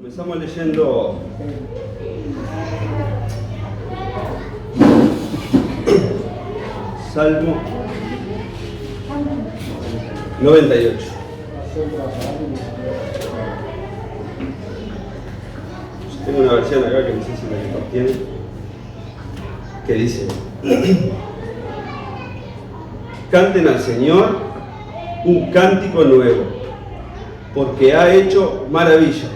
Comenzamos leyendo Salmo 98. Tengo una versión acá que no sé si la compartieron, que dice: canten al Señor un cántico nuevo, porque ha hecho maravillas.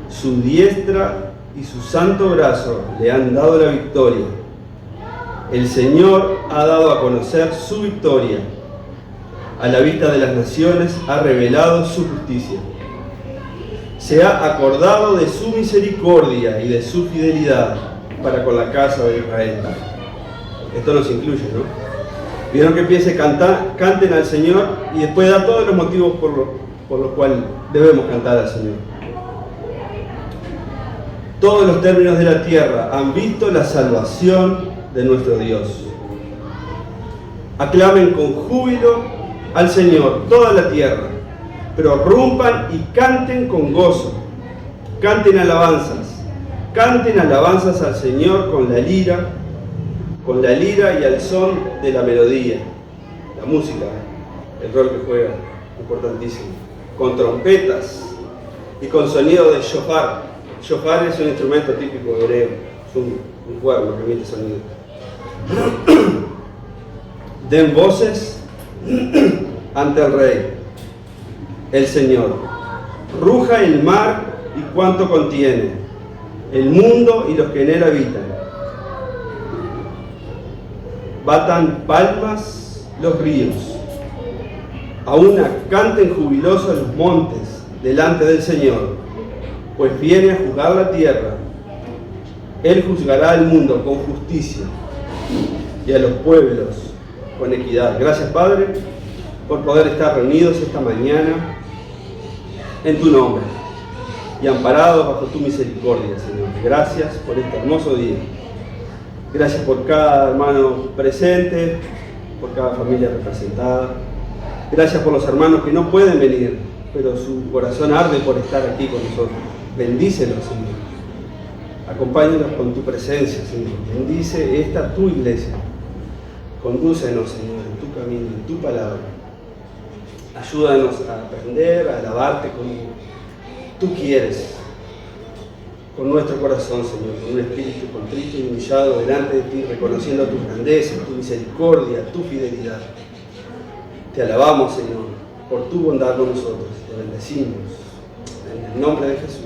Su diestra y su santo brazo le han dado la victoria. El Señor ha dado a conocer su victoria. A la vista de las naciones ha revelado su justicia. Se ha acordado de su misericordia y de su fidelidad para con la casa de Israel. Esto nos incluye, ¿no? Vieron que empiece canten al Señor, y después da todos los motivos por los cuales debemos cantar al Señor. Todos los términos de la tierra han visto la salvación de nuestro Dios. Aclamen con júbilo al Señor toda la tierra, pero rompan y canten con gozo. Canten alabanzas al Señor con la lira y al son de la melodía. La música, el rol que juega, importantísimo. Con trompetas y con sonido de shofar. Shofar es un instrumento típico hebreo, es un cuerno que emite sonido. Den voces ante el Rey, el Señor. Ruja el mar y cuanto contiene, el mundo y los que en él habitan. Batan palmas los ríos. Aún canten jubilosos los montes delante del Señor, pues viene a juzgar la tierra. Él juzgará al mundo con justicia y a los pueblos con equidad. Gracias, Padre, por poder estar reunidos esta mañana en tu nombre y amparados bajo tu misericordia, Señor. Gracias por este hermoso día. Gracias por cada hermano presente, por cada familia representada. Gracias por los hermanos que no pueden venir, pero su corazón arde por estar aquí con nosotros. Bendícelos, Señor. Acompáñanos con tu presencia, Señor. Bendice esta tu iglesia. Condúcenos, Señor, en tu camino, en tu palabra. Ayúdanos a aprender, a alabarte como tú quieres. Con nuestro corazón, Señor, con un espíritu contrito y humillado delante de ti, reconociendo tu grandeza, tu misericordia, tu fidelidad. Te alabamos, Señor, por tu bondad con nosotros. Te bendecimos. En el nombre de Jesús.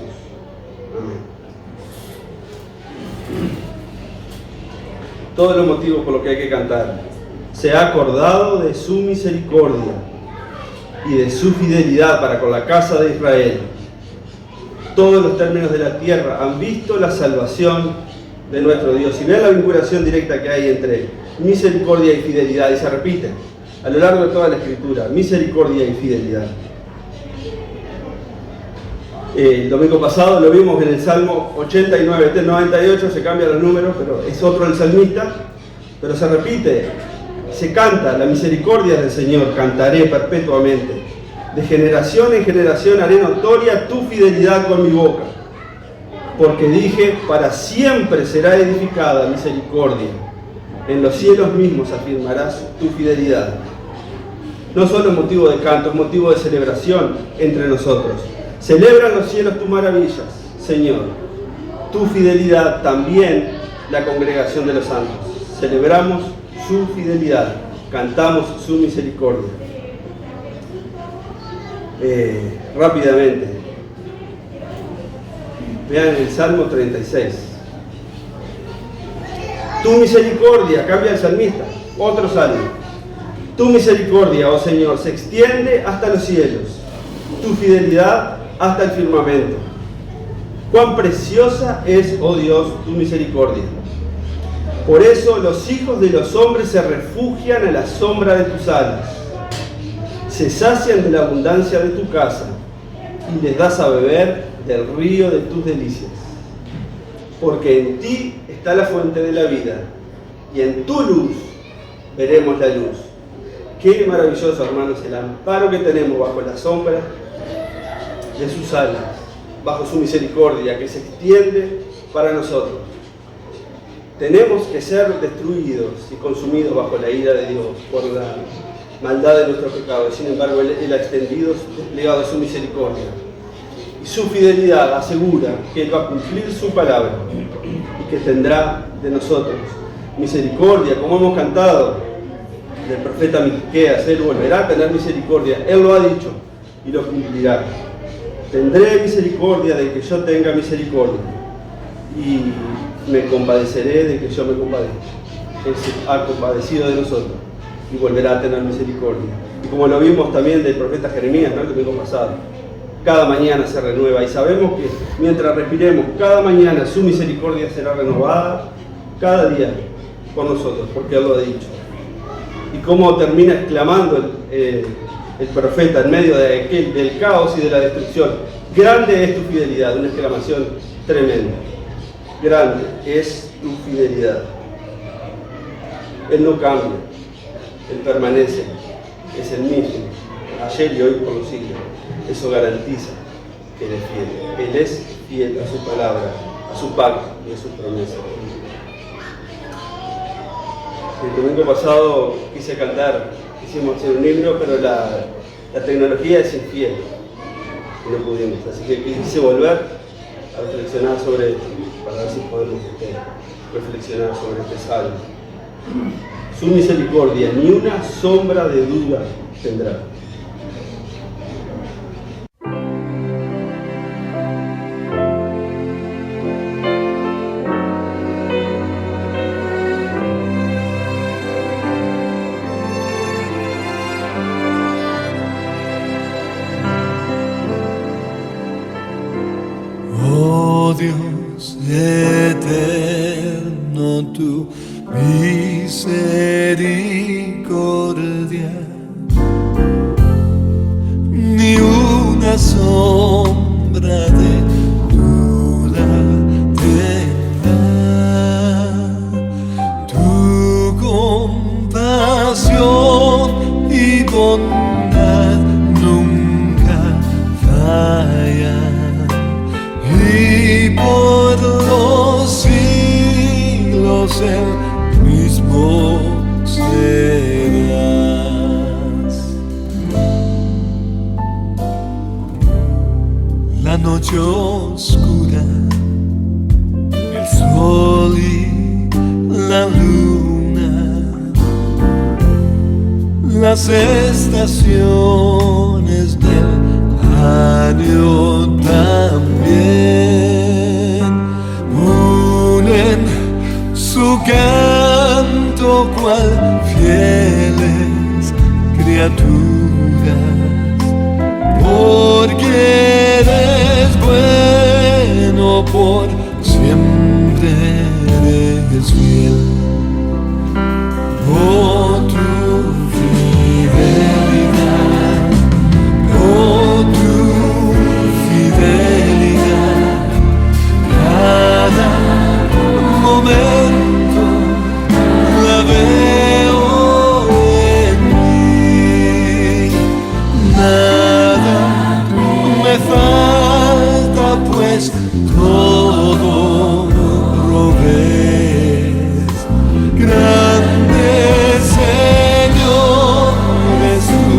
Amén. Todos los motivos por los que hay que cantar. Se ha acordado de su misericordia y de su fidelidad para con la casa de Israel. Todos los términos de la tierra han visto la salvación de nuestro Dios. Y vean la vinculación directa que hay entre misericordia y fidelidad, y se repite a lo largo de toda la Escritura: misericordia y fidelidad. El domingo pasado lo vimos en el Salmo 89, este es 98, se cambian los números, pero es otro el salmista, pero se repite, se canta: la misericordia del Señor cantaré perpetuamente. De generación en generación haré notoria tu fidelidad con mi boca, porque dije, para siempre será edificada misericordia. En los cielos mismos afirmarás tu fidelidad. No solo es motivo de canto, es motivo de celebración entre nosotros. Celebran los cielos tus maravillas, Señor. Tu fidelidad también la congregación de los santos. Celebramos su fidelidad, cantamos su misericordia. Rápidamente, vean el Salmo 36. Tu misericordia, cambia el salmista, otro salmo. Tu misericordia, oh Señor, se extiende hasta los cielos, tu fidelidad hasta el firmamento. Cuán preciosa es, oh Dios, tu misericordia. Por eso los hijos de los hombres se refugian a la sombra de tus alas. Se sacian de la abundancia de tu casa y les das a beber del río de tus delicias. Porque en ti está la fuente de la vida, y en tu luz veremos la luz. Qué maravilloso, hermanos, el amparo que tenemos bajo la sombra de sus alas. bajo su misericordia que se extiende para nosotros. Tenemos que ser destruidos y consumidos bajo la ira de Dios por la maldad de nuestros pecados. Sin embargo, Él ha extendido, desplegado su misericordia. Y su fidelidad asegura que Él va a cumplir su palabra y que tendrá de nosotros misericordia, como hemos cantado del profeta Miqueas. Él volverá a tener misericordia. Él lo ha dicho y lo cumplirá. Tendré misericordia de que yo tenga misericordia y me compadeceré de que yo me compadezca. Él se ha compadecido de nosotros y volverá a tener misericordia. Y como lo vimos también del profeta Jeremías, ¿no?, el domingo pasado, cada mañana se renueva y sabemos que mientras respiremos, cada mañana su misericordia será renovada cada día por nosotros, porque Él lo ha dicho. Y como termina exclamando el profeta en medio del caos y de la destrucción: grande es tu fidelidad. Una exclamación tremenda. Grande es tu fidelidad. Él no cambia, Él permanece, es el mismo, ayer y hoy por los siglos. Eso garantiza que Él es fiel. Él es fiel a su palabra, a su pacto y a sus promesas. El domingo pasado quisimos hacer un himno, pero la tecnología es infiel y no pudimos. Así que quise volver a reflexionar sobre esto, para ver si podemos reflexionar sobre este salmo. Su misericordia ni una sombra de duda tendrá. Oh Dios eterno, tu misericordia ni una sombra de duda tendrá. Tu compasión y bondad nunca fallan, y por los siglos el mismo serás. La noche oscura, el sol y la luna, las estaciones del año también unen su canto cual fieles criaturas, porque eres bueno, por siempre eres fiel. Oh, tu fidelidad, oh, tu fidelidad, cada momento la veo en mí. Nada me falta, pues todo provees. Grande Señor es tu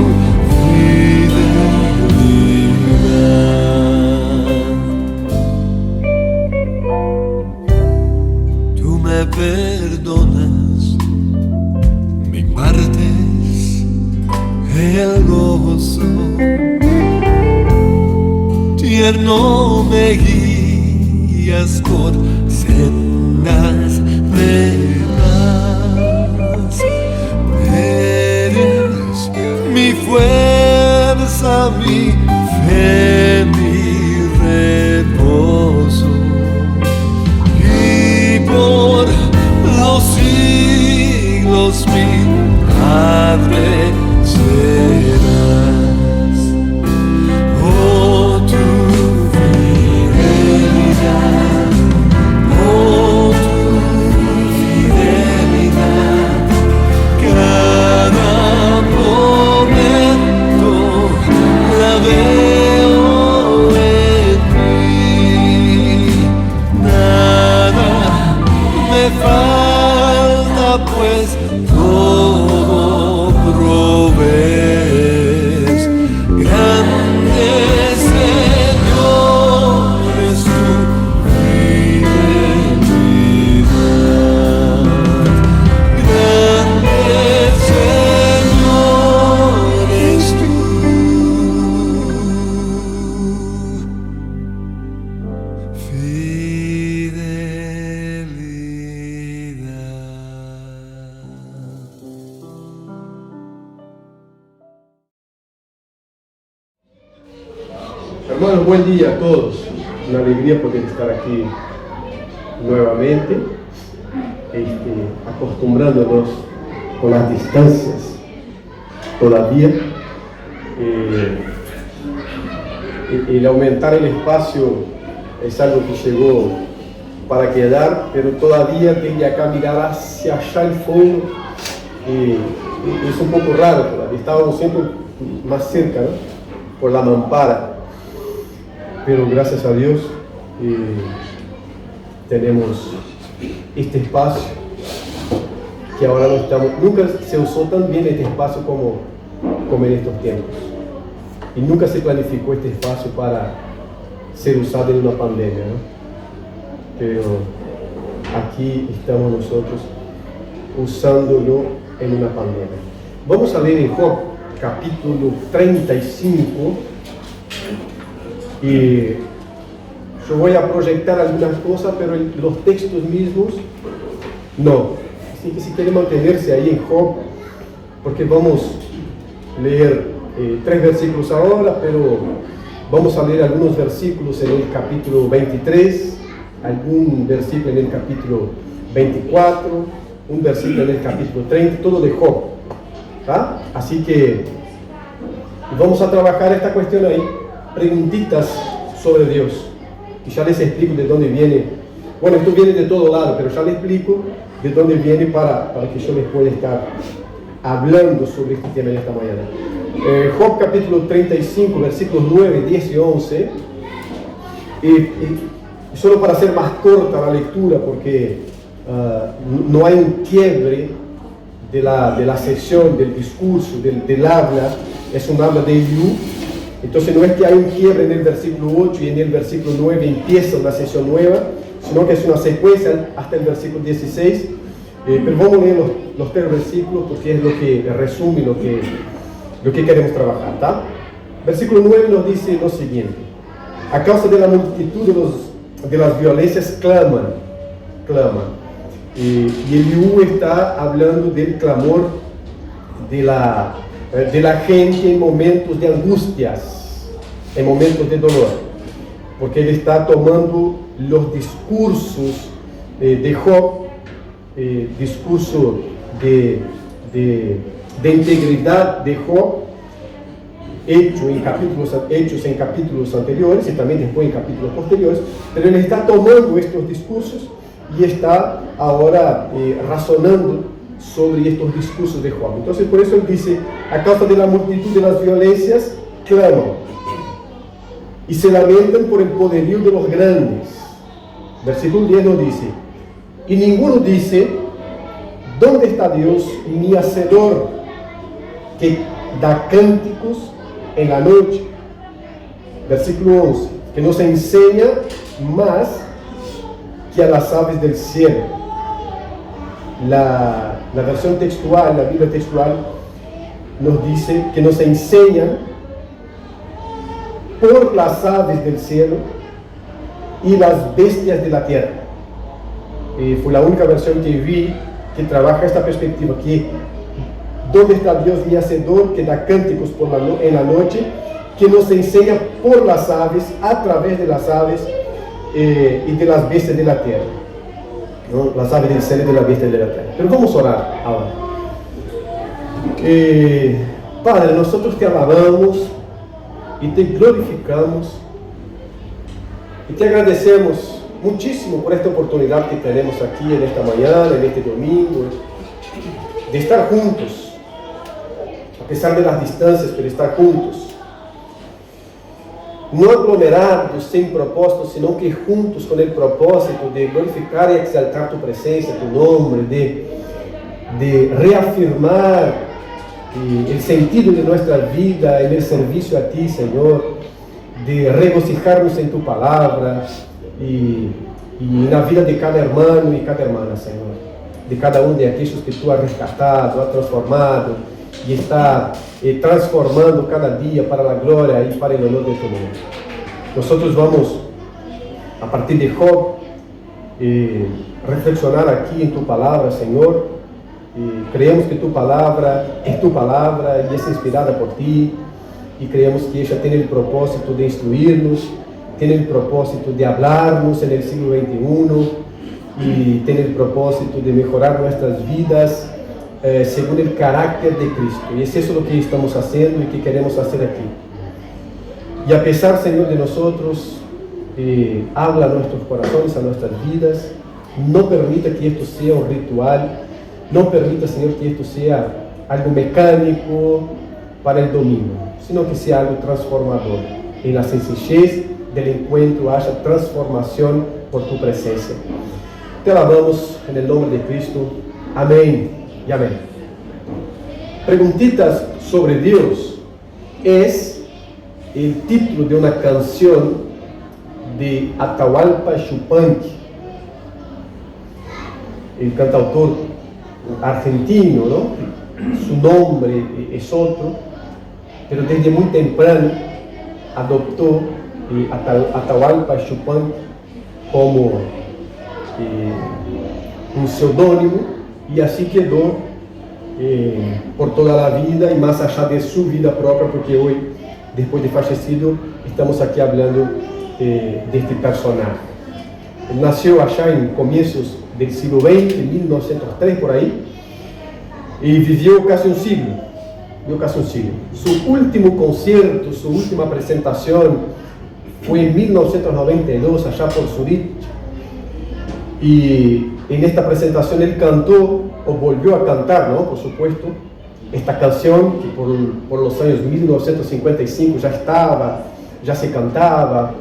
fidelidad. Tú me perdonas, me impartes el gozo, tierno me guías por sendas de paz. Eres mi fuerza, mi fe, mi reposo, y por los siglos mi Padre serás. Oh, tu fidelidad, oh, tu fidelidad, cada momento la veo Hermanos, buen día a todos. Una alegría poder estar aquí nuevamente, acostumbrándonos con las distancias todavía. El aumentar el espacio es algo que llegó para quedar, pero todavía desde acá mirar hacia allá el fondo es un poco raro todavía. Estábamos siempre más cerca, ¿no? Por la mampara, pero gracias a Dios tenemos este espacio que ahora no estamos. Nunca se usó tan bien este espacio como en estos tiempos, y nunca se planificó este espacio para ser usado en una pandemia, ¿no? Pero aquí estamos nosotros usándolo en una pandemia. Vamos a leer en Job capítulo 35 y yo voy a proyectar algunas cosas, pero los textos mismos no. Así que si quiere mantenerse ahí en Job, porque vamos a leer 3 versículos ahora, pero vamos a leer algunos versículos en el capítulo 23, algún versículo en el capítulo 24, un versículo en el capítulo 30, todo de Job, ¿tá? Así que vamos a trabajar esta cuestión ahí, preguntitas sobre Dios, y ya les explico de dónde viene. Bueno, esto viene de todo lado, pero ya les explico de dónde viene para que yo les pueda estar hablando sobre este tema en esta mañana. Job capítulo 35, versículos 9, 10 y 11. Y solo para hacer más corta la lectura, porque no hay un quiebre de la sesión, del discurso, del habla. Es un habla de Eliú. Entonces no es que hay un quiebre en el versículo 8 y en el versículo 9 empieza una sesión nueva, sino que es una secuencia hasta el versículo 16. Pero vamos a leer los 3 versículos porque es lo que resume lo que queremos trabajar, ¿tá? Versículo 9 nos dice lo siguiente: a causa de la multitud de las violencias claman. Y Eliú está hablando del clamor de la gente en momentos de angustias, en momentos de dolor, porque él está tomando los discursos de Job, discurso de integridad de Job, hechos en capítulos anteriores y también después en capítulos posteriores, pero él está tomando estos discursos y está ahora razonando sobre estos discursos de Job. Entonces por eso él dice: a causa de la multitud de las violencias claman y se lamentan por el poderío de los grandes. Versículo 10 nos dice: y ninguno dice, ¿dónde está Dios, mi hacedor, que da cánticos en la noche? Versículo 11, que nos enseña más que a las aves del cielo. La versión textual, la Biblia textual, nos dice que nos enseñan por las aves del cielo y las bestias de la tierra. Fue la única versión que vi que trabaja esta perspectiva, que ¿dónde está Dios mi hacedor, que da cánticos en la noche, que nos enseña por las aves, a través de las aves y de las bestias de la tierra, ¿no? Las aves del cielo y de las bestias de la tierra. Pero vamos a orar ahora. Padre, nosotros te alabamos y te glorificamos y te agradecemos muchísimo por esta oportunidad que tenemos aquí en esta mañana, en este domingo, de estar juntos, a pesar de las distancias, pero estar juntos. No aglomerados, sin propósito, sino que juntos con el propósito de glorificar y exaltar tu presencia, tu nombre, de reafirmar el sentido de nuestra vida en el servicio a ti, Señor, de regocijarnos en tu palabra y en la vida de cada hermano y cada hermana, Señor, de cada uno de aquellos que tú has rescatado, has transformado y está transformando cada día para la gloria y para el honor de tu nombre. Nosotros vamos, a partir de Job, reflexionar aquí en tu palabra, Señor. Creemos que tu palabra es tu palabra y es inspirada por ti y creemos que ella tiene el propósito de instruirnos, tiene el propósito de hablarnos en el siglo XXI y tiene el propósito de mejorar nuestras vidas según el carácter de Cristo. Y es eso lo que estamos haciendo y que queremos hacer aquí. Y a pesar, Señor, de nosotros, habla a nuestros corazones, a nuestras vidas. No permita que esto sea un ritual, no permita, Señor, que esto sea algo mecánico para el domingo, sino que sea algo transformador. En la sencillez del encuentro haya transformación por tu presencia. Te alabamos en el nombre de Cristo. Amén y amén. Preguntitas sobre Dios es el título de una canción de Atahualpa Yupanqui, el cantautor argentino, ¿no? Su nombre es otro, pero desde muy temprano adoptó Atahualpa Yupanqui como un seudónimo, y así quedó por toda la vida y más allá de su vida propia, porque hoy, después de fallecido, estamos aquí hablando de este personaje. Él nació allá en comienzos del siglo XX, en 1903 por ahí, y vivió casi un siglo. Su último concierto, su última presentación fue en 1992, allá por Zurich, y en esta presentación él cantó, o volvió a cantar, ¿no? Por supuesto, esta canción que por los años 1955 ya se cantaba,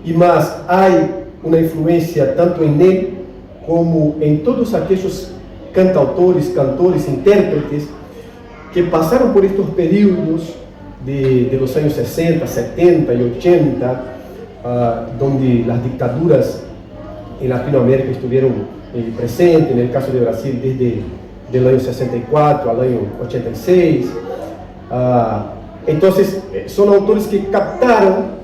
y más, hay una influencia tanto en él como en todos aquellos cantautores, cantores, intérpretes que pasaron por estos periodos de los años 60, 70 y 80, donde las dictaduras en Latinoamérica estuvieron presentes, en el caso de Brasil desde el año 64 al año 86. Entonces, son autores que captaron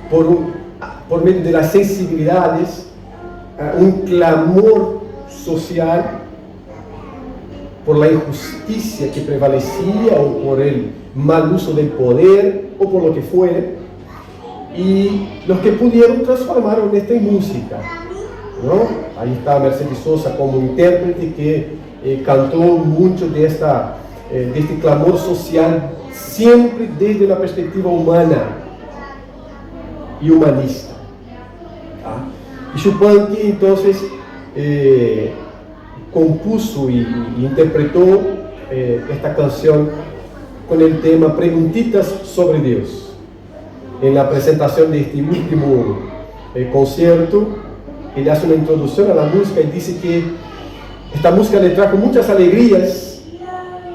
por medio de las sensibilidades un clamor social por la injusticia que prevalecía, o por el mal uso del poder, o por lo que fuere, y los que pudieron transformaron esto en música, ¿no? Ahí está Mercedes Sosa como intérprete que cantó mucho de este clamor social, siempre desde una perspectiva humana y humanista. Y Yupanqui entonces compuso y interpretó esta canción con el tema Preguntitas sobre Dios. En la presentación de este último concierto, él hace una introducción a la música y dice que esta música le trajo muchas alegrías,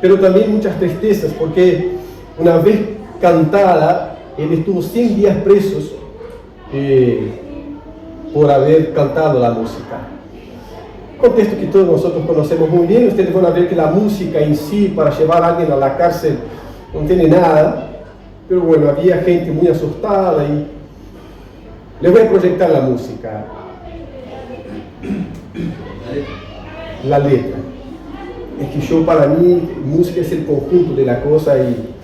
pero también muchas tristezas, porque una vez cantada, él estuvo 100 días presos por haber cantado la música. Contexto que todos nosotros conocemos muy bien. Ustedes van a ver que la música en sí, para llevar a alguien a la cárcel, no tiene nada, pero bueno, había gente muy asustada y les voy a proyectar la música, la letra. Es que yo, para mí, música es el conjunto de la cosa. Y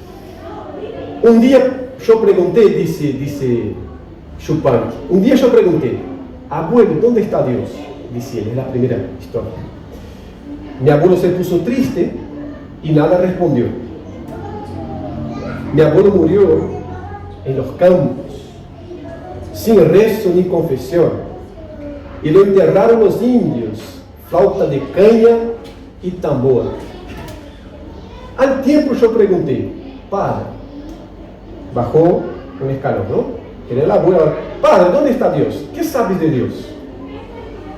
un día yo pregunté, dice Yupanqui, un día yo pregunté: abuelo, ¿dónde está Dios? Dice él, es la primera historia. Mi abuelo se puso triste y nada respondió. Mi abuelo murió en los campos, sin rezo ni confesión, y lo enterraron los indios, flauta de caña y tambor. Al tiempo yo pregunté: padre, bajó un escalón, ¿no? Era el abuelo. Padre, ¿dónde está Dios? ¿Qué sabes de Dios?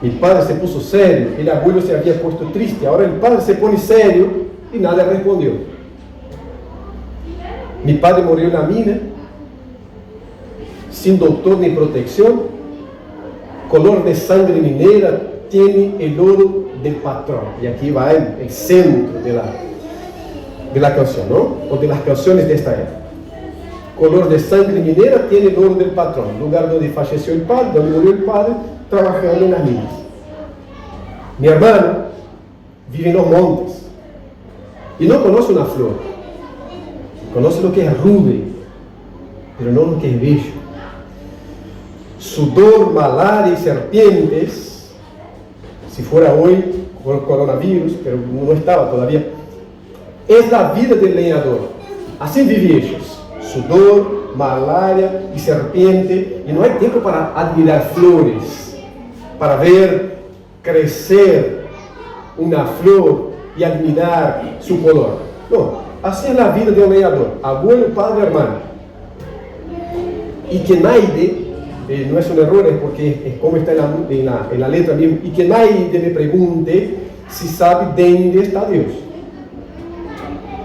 Mi padre se puso serio, el abuelo se había puesto triste, ahora el padre se pone serio y nada respondió. Mi padre murió en la mina, sin doctor ni protección, color de sangre minera, tiene el oro del patrón. Y aquí va el centro de la canción, ¿no? O de las canciones de esta época. Color de sangre minera, tiene el oro del patrón, lugar donde falleció el padre, donde murió el padre, trabajando en las minas. Mi hermano vive en los montes y no conoce una flor. conoce lo que es rude, pero no lo que es bello. Sudor, malaria y serpientes, si fuera hoy con el coronavirus, pero no estaba todavía, es la vida del leñador. Así viven ellos, sudor, malaria y serpiente, y no hay tiempo para admirar flores, para ver crecer una flor y admirar su color. No, así es la vida de un leñador, abuelo, padre, hermano. Y que nadie, no es un error, es porque es como está en la letra misma, y que nadie le pregunte si sabe dónde está Dios.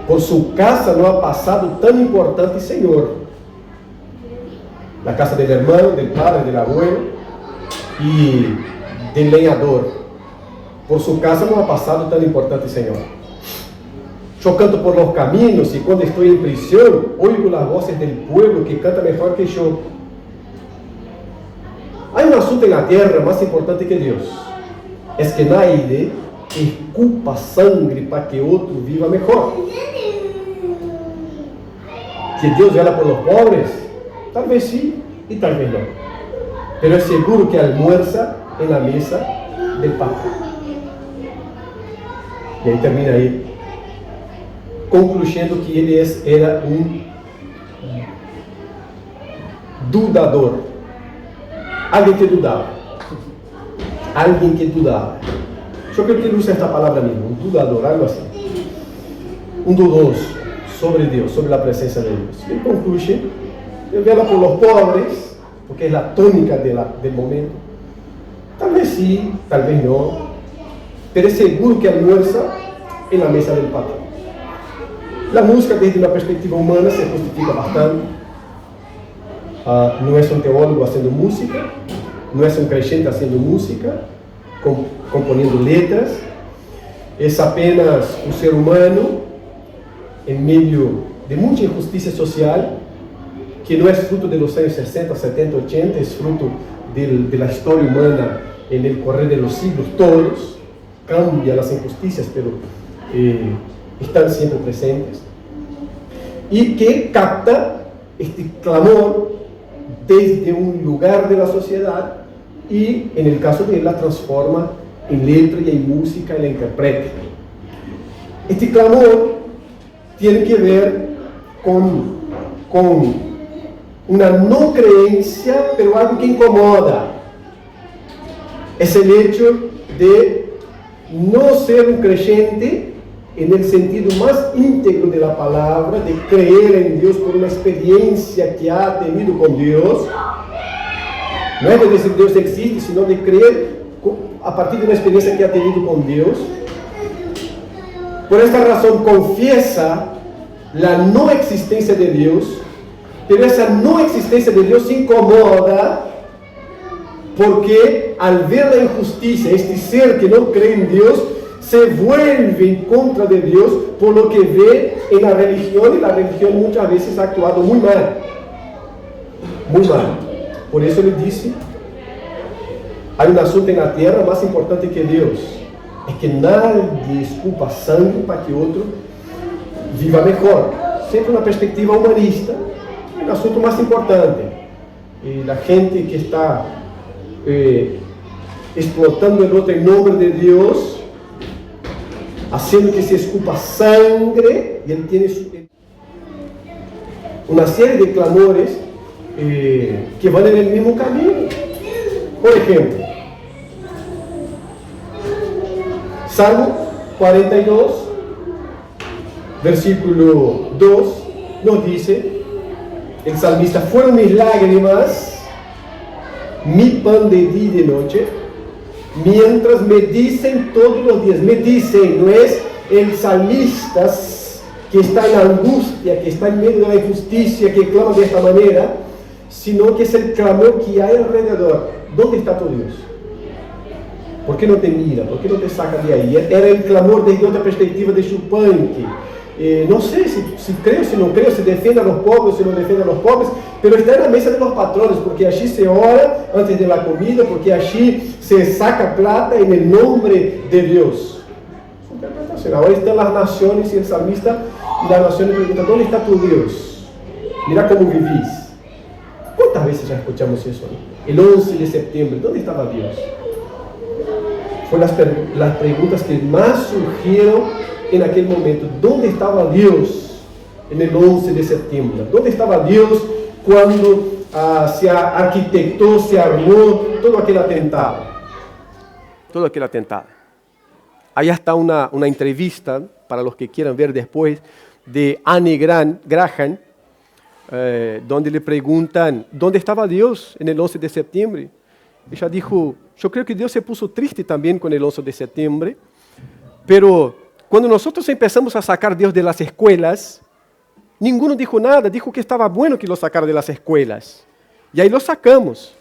Por su casa no ha pasado tan importante Señor. La casa del hermano, del padre, del abuelo y del leñador. Por su casa no ha pasado tan importante Señor. Yo canto por los caminos y cuando estoy en prisión, oigo las voces del pueblo que canta mejor que yo. Hay un asunto en la tierra más importante que Dios. Es que nadie escupa sangre para que otro viva mejor. Que Dios vela por los pobres, tal vez sí y tal vez no. Pero es seguro que almuerza en la mesa del Padre. Y ahí termina ahí, concluyendo que él era un dudador. Alguien que dudaba. Alguien que dudaba. Yo creo que él usa esta palabra misma, un dudador, algo así. Un dudoso sobre Dios, sobre la presencia de Dios. Él concluye, él vela por los pobres, porque es la tónica del momento. Tal vez sí, tal vez no, pero es seguro que almuerza en la mesa del Padre. La música desde una perspectiva humana se justifica bastante. No es un teólogo haciendo música, no es un creyente haciendo música, componiendo letras, es apenas un ser humano en medio de mucha injusticia social, que no es fruto de los años 60, 70, 80, es fruto de la historia humana en el correr de los siglos. Todos cambian las injusticias, pero están siempre presentes. Y que capta este clamor desde un lugar de la sociedad y, en el caso de él, la transforma en letra y en música y la interpreta. Este clamor tiene que ver con una no creencia, pero algo que incomoda. Es el hecho de no ser un creyente en el sentido más íntegro de la palabra, de creer en Dios por una experiencia que ha tenido con Dios. No es de decir Dios existe, sino de creer a partir de una experiencia que ha tenido con Dios. Por esta razón confiesa la no existencia de Dios, pero esa no existencia de Dios incomoda porque al ver la injusticia, este ser que no cree en Dios se vuelve en contra de Dios por lo que ve en la religión, y la religión muchas veces ha actuado muy mal. Muy mal. Por eso le dice, hay un asunto en la tierra más importante que Dios. Es que nadie escupa sangre para que otro viva mejor. Siempre una perspectiva humanista, el asunto más importante. Y la gente que está explotando el otro en nombre de Dios, haciendo que se escupa sangre, y él tiene una serie de clamores que van en el mismo camino. Por ejemplo, Salmo 42, versículo 2, nos dice el salmista: fueron mis lágrimas mi pan de día y de noche, mientras me dicen todos los días. Me dicen, no es el salmista que está en la angustia, que está en medio de la injusticia, que clama de esta manera, sino que es el clamor que hay alrededor. ¿Dónde está tu Dios? ¿Por qué no te mira? ¿Por qué no te saca de ahí? Era el clamor desde otra perspectiva de Chupanqui. No sé si creo, si no creo, si defiende a los pobres, si no defiende a los pobres, pero está en la mesa de los patrones, porque allí se ora antes de la comida, porque allí se saca plata en el nombre de Dios. Su interpretación. Ahora están las naciones y el salmista, y las naciones preguntan, ¿dónde está tu Dios? Mira cómo vivís. ¿Cuántas veces ya escuchamos eso? El 11 de septiembre, ¿dónde estaba Dios? Fueron las preguntas que más surgieron en aquel momento. ¿Dónde estaba Dios en el 11 de septiembre? ¿Dónde estaba Dios cuando se arquitectó, se armó todo aquel atentado? Todo aquel atentado. Ahí está una entrevista, para los que quieran ver después, de Anne Graham, donde le preguntan, ¿dónde estaba Dios en el 11 de septiembre? Ella dijo, yo creo que Dios se puso triste también con el 11 de septiembre, pero cuando nosotros empezamos a sacar a Dios de las escuelas, ninguno dijo nada, dijo que estaba bueno que lo sacara de las escuelas. Y ahí lo sacamos.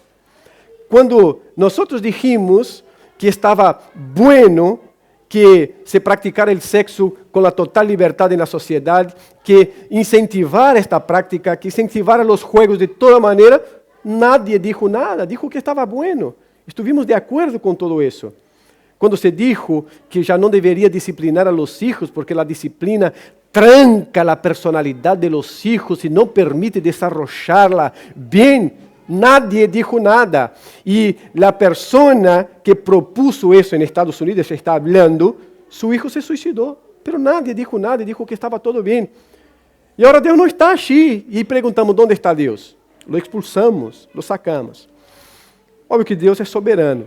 Cuando nosotros dijimos que estaba bueno que se practicara el sexo con la total libertad en la sociedad, que incentivara esta práctica, que incentivara los juegos de toda manera, nadie dijo nada, dijo que estaba bueno. Estuvimos de acuerdo con todo eso. Cuando se dijo que ya no debería disciplinar a los hijos, porque la disciplina tranca la personalidad de los hijos y no permite desarrollarla bien, nadie dijo nada. Y la persona que propuso eso en Estados Unidos, está hablando, su hijo se suicidó, pero nadie dijo nada, dijo que estaba todo bien. Y ahora Deus no está allí. Y preguntamos, ¿dónde está Deus? Lo expulsamos, lo sacamos. Óbvio que Deus é soberano.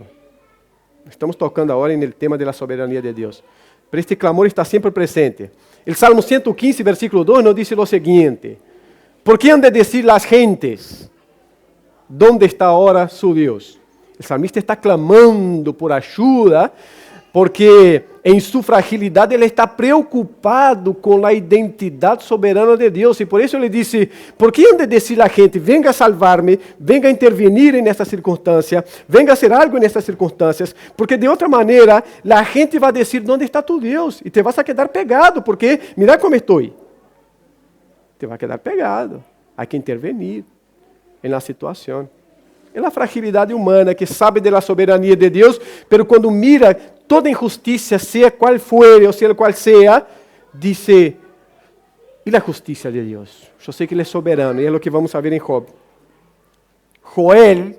Estamos tocando agora no tema da soberania de Deus. Pero este clamor está sempre presente. O Salmo 115, versículo 2, nos diz o seguinte: ¿Por qué han de decir las gentes? ¿Dónde está ahora su Deus? O salmista está clamando por ajuda, porque em sua fragilidade ele está preocupado com a identidade soberana de Deus. E por isso ele disse, por que han de decir a gente, venga a salvar-me, venga a intervenir nessa circunstância, venga a hacer algo nessas circunstâncias, porque de outra maneira, a gente vai dizer, onde está tu Deus? E te vas a quedar pegado, porque mira como estou. Te vai quedar pegado. Há que intervenir na situação. É a fragilidade humana que sabe da soberania de Deus, pero quando mira toda injustiça, seja qual for ou seja qual seja, diz, e a justiça de Deus? Eu sei que Ele é soberano, e é o que vamos ver em Job. Joel,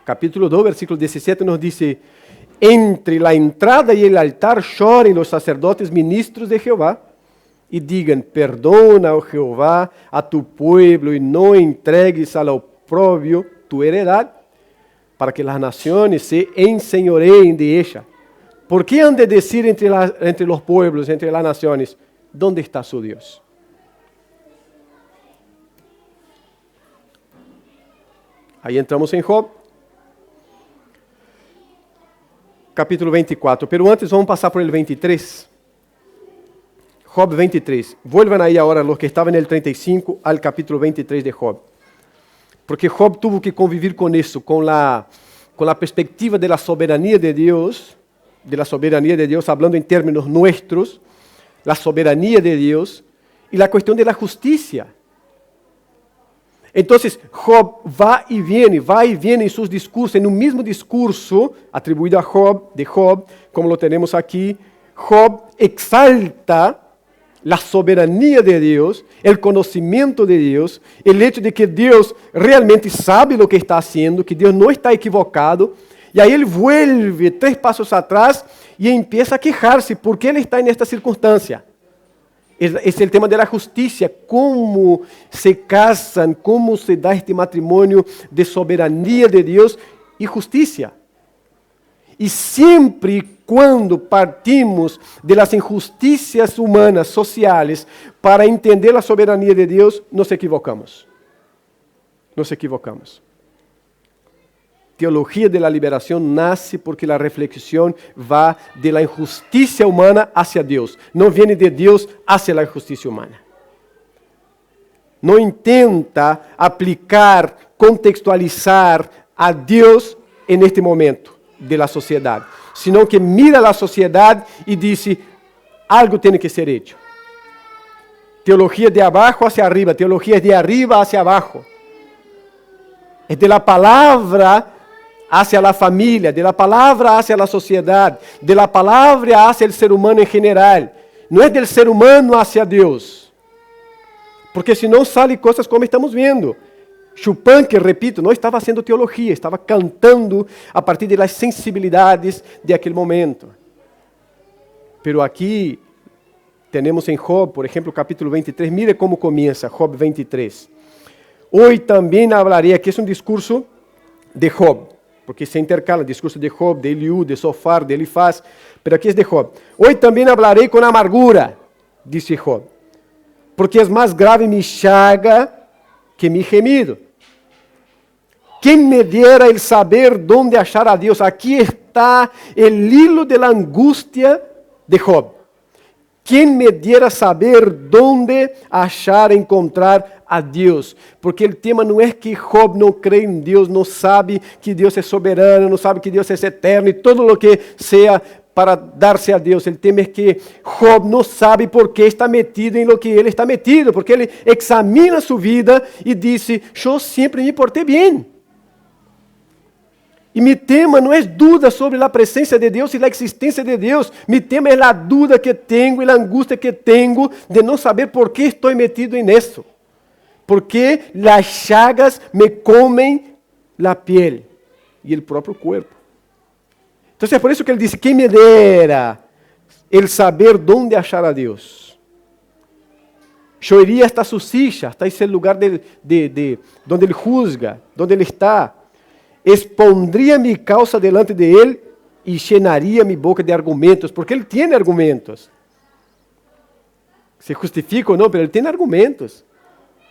capítulo 2, versículo 17, nos diz, entre a entrada e o altar chorem os sacerdotes ministros de Jeová, e digam, perdona, oh Jeová, a tu pueblo, e não entregues ao opróbrio tu heredad, para que las naciones se enseñoreen de ella. ¿Por qué han de decir entre los pueblos, entre las naciones, ¿dónde está su Dios? Ahí entramos en Job, capítulo 24. Pero antes vamos pasar por el 23. Job 23. Vuelvan ahí ahora los que estaban en el 35 al capítulo 23 de Job. Porque Job tuvo que convivir com isso, com a perspectiva da soberania de Deus, hablando em termos nuestros, a soberania de Deus e a questão da justiça. Então, Job vai e viene em seus discursos, em um mesmo discurso atribuído a Job, como lo temos aqui, Job exalta a soberania de Deus, o conhecimento de Deus, o hecho de que Deus realmente sabe o que está haciendo, que Deus não está equivocado, e aí ele vuelve 3 passos atrás e empieza a quejar-se porque ele está nesta circunstância. Esse é o tema da justiça, como se casam, como se dá este matrimônio de soberania de Deus e justiça. E sempre quando partimos das injusticias humanas, sociais, para entender a soberania de Deus, nos equivocamos. Nos equivocamos. Teologia da liberação nasce porque a reflexão vai da injustiça humana hacia Deus. Não vem de Deus hacia a injustiça humana. Não intenta aplicar, contextualizar a Deus neste momento de la sociedade, sino que mira a sociedade e diz, algo tem que ser hecho. Teologia de abaixo hacia arriba, teologia de arriba hacia abaixo. É de la palavra hacia a família, de la palavra hacia a sociedade, de la palavra hacia o ser humano em geral. não é del ser humano hacia Deus. Porque senão sale coisas como estamos vendo. Chopin, que repito, não estava fazendo teologia, estava cantando a partir das sensibilidades de aquele momento. Pero aqui temos em Job, por exemplo, capítulo 23, mire como comienza Job 23. Hoy também hablaré, aqui é um discurso de Job, porque se intercala o discurso de Job, de Eliú, de Sofar, de Elifaz, pero aqui é de Job. Hoy também hablaré com amargura, disse Job, porque é mais grave mi chaga que mi gemido. Quem me diera el saber dónde achar a Deus? Aqui está el hilo de la angustia de Job. Quem me diera saber dónde achar, encontrar a Deus? Porque o tema não é que Job não crê em Deus, não sabe que Deus é soberano, não sabe que Deus é eterno e todo o que seja para dar-se a Deus. O tema é que Job não sabe por que está metido em lo que ele está metido, porque ele examina sua vida e disse: eu sempre me portei bem. E mi tema não é dúvida sobre a presença de Deus e a existência de Deus. Mi tema é a dúvida que tenho e a angústia que tenho de não saber por que estou metido em isso. Porque as chagas me comem a piel e o próprio corpo. Então é por isso que ele disse: quem me dera el saber onde achar a Deus. Eu iria hasta su silla, hasta esse lugar de onde ele juzga, onde ele está. Expondria mi causa delante de ele e llenaria mi boca de argumentos, porque ele tem argumentos. Se justifica ou não, mas ele tem argumentos.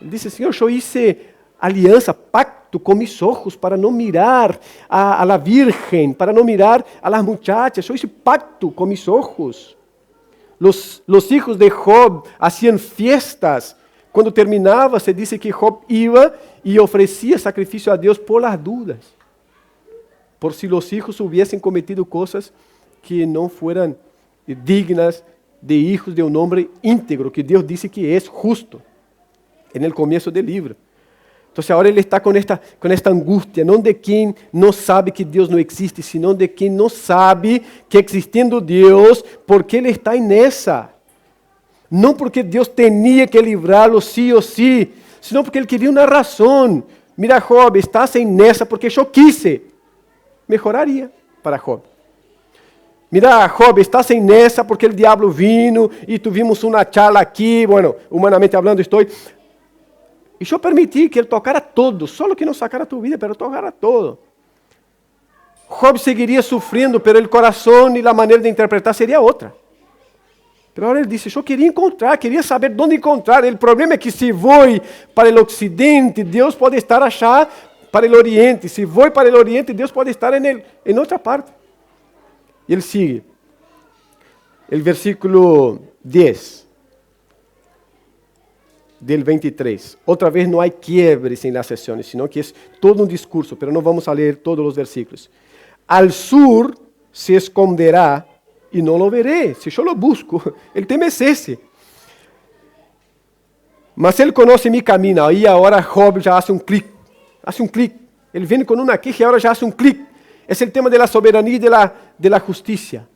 Ele disse: Senhor, eu hice aliança, pacto com mis ojos para não mirar a la virgen, para não mirar a las muchachas. Eu hice pacto com mis ojos. Los hijos de Job hacían fiestas. Quando terminava, se disse que Job iba e oferecia sacrifício a Deus por las dudas. Por si los hijos hubiesen cometido cosas que não fueran dignas de hijos de um homem íntegro, que Deus disse que é justo, en el comienzo del livro. Então, agora ele está com esta angústia, não de quem não sabe que Deus não existe, sino de quem não sabe que existindo Deus, porque ele está nessa. Não porque Deus tinha que livrá-lo sí ou sí, sino porque ele queria uma razão. Mira, Job, estás nessa porque eu quise. Mejoraria para Job. Mira, Job, estás nessa porque o diabo vino e tuvimos uma charla aqui, bueno, humanamente hablando estou, e eu permiti que ele tocara todo, só que não sacara tu vida, pero tocara todo. Job seguiria sofrendo, pero o coração e a maneira de interpretar seria outra. Pero agora ele disse: eu queria encontrar, queria saber onde encontrar. O problema é que se vou para o ocidente, Deus pode estar achar para o oriente. Se vou para o oriente, Deus pode estar em outra parte. E ele sigue. O versículo 10. Del 23. Outra vez não há quiebres em las sessões, sino que é todo um discurso, pero não vamos a ler todos os versículos. Al sur se esconderá e não lo veré, se eu lo busco. El tema é esse. Mas ele conhece mi caminho. Aí agora Job já hace um clique. Hace um clique. Ele vem com uma queixa e agora já hace um clique. É o tema da soberania e da justiça.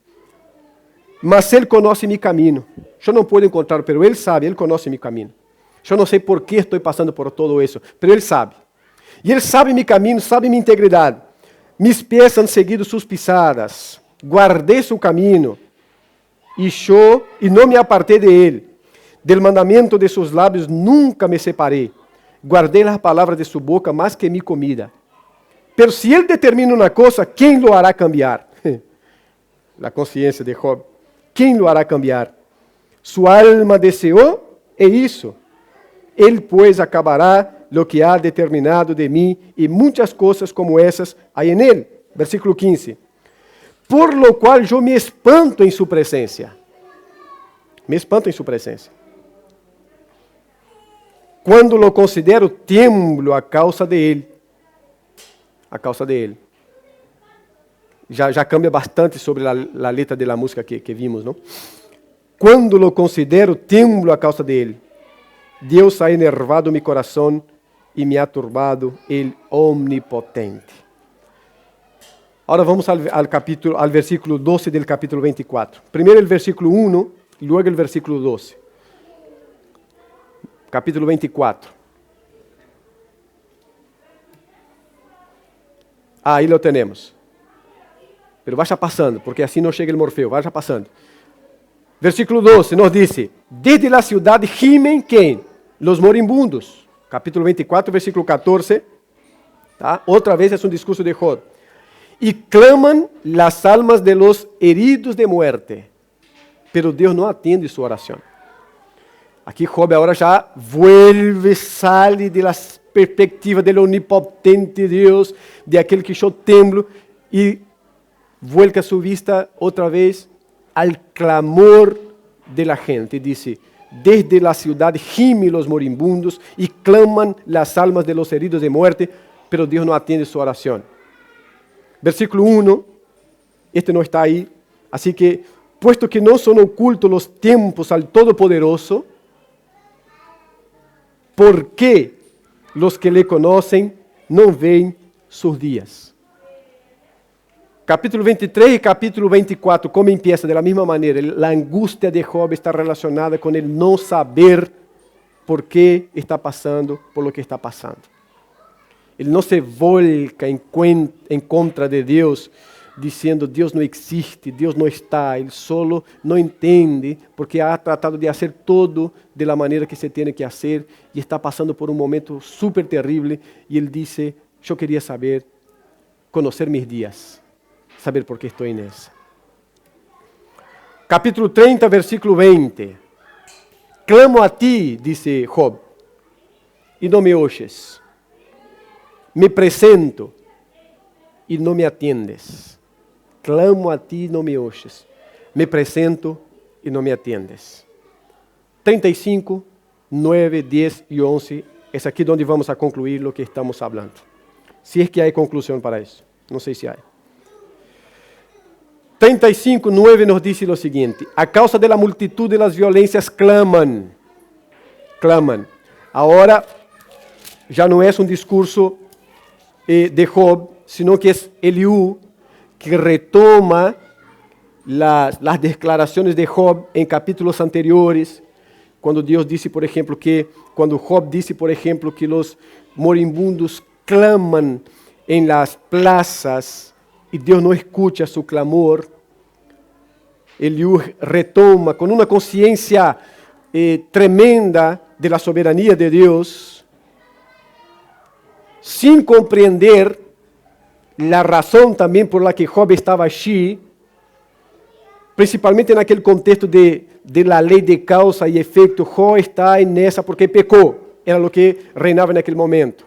Mas ele conhece mi caminho. Eu não posso encontrar, pero ele sabe, ele conhece mi caminho. Eu não sei por que estou passando por todo isso, pero ele sabe. E ele sabe mi caminho, sabe minha integridade. Mis pés han seguido suas pisadas. Guardei seu caminho e não me apartei de ele. Del mandamento de seus lábios nunca me separei. Guardei as palavras de sua boca mais que mi comida. Pero se ele determina uma coisa, quem lo hará cambiar? A consciência de Job. Quem lo hará cambiar? Sua alma deseou e isso. Ele, pois, acabará lo que ha determinado de mim e muitas coisas como essas há em ele. Versículo 15. Por lo qual eu me espanto em sua presença. Me espanto em sua presença. Quando lo considero, temblo a causa de ele. A causa de ele. Já cambia bastante sobre a letra da música que vimos, não? Quando lo considero, temblo a causa de ele. Deus ha enervado mi coração e me ha turbado el omnipotente. Agora vamos ao versículo 12 do capítulo 24. Primeiro o versículo 1 luego el versículo 12. Capítulo 24. Aí lo tenemos. Pero vaya passando, porque assim não chega o Morfeu, vaya passando. Versículo 12 nos dice, desde la ciudad gimen, ¿quién? Los moribundos. Capítulo 24, versículo 14. ¿Tá? Otra vez es un discurso de Job. Y claman las almas de los heridos de muerte. Pero Dios no atiende su oración. Aquí Job ahora ya vuelve, sale de la perspectiva del omnipotente Dios, de aquel que yo temblo, y vuelca su vista otra vez al clamor de la gente. Dice, desde la ciudad gimen los moribundos y claman las almas de los heridos de muerte, pero Dios no atiende su oración. Versículo 1, este no está ahí, así que, puesto que no son ocultos los tiempos al Todopoderoso, ¿por qué los que le conocen no ven sus días? Capítulo 23 y capítulo 24, ¿cómo empieza? De la misma manera, la angustia de Job está relacionada con el no saber por qué está pasando, por lo que está pasando. Él no se volca en contra de Dios, diciendo Dios no existe, Dios no está. Él solo no entiende porque ha tratado de hacer todo de la manera que se tiene que hacer y está pasando por un momento súper terrible. Y él dice, yo quería saber, conocer mis días, saber por qué estoy en esa. Capítulo 30, versículo 20. Clamo a ti, dice Job, y no me oyes. Me presento y no me atiendes. Clamo a ti y no me oyes. Me presento y no me atiendes. 35, 9, 10 y 11. Es aquí donde vamos a concluir lo que estamos hablando. Si es que hay conclusión para eso. No sé si hay. 35, 9 nos dice lo siguiente. A causa de la multitud de las violencias claman. Claman. Ahora ya no es un discurso de Job, sino que es Eliú que retoma las declaraciones de Job en capítulos anteriores, cuando Dios dice, por ejemplo, cuando Job dice, por ejemplo, que los moribundos claman en las plazas y Dios no escucha su clamor. Eliú retoma con una conciencia tremenda de la soberanía de Dios, sin comprender la razón también por la que Job estaba allí, principalmente en aquel contexto de la ley de causa y efecto. Job está en esa porque pecó, era lo que reinaba en aquel momento.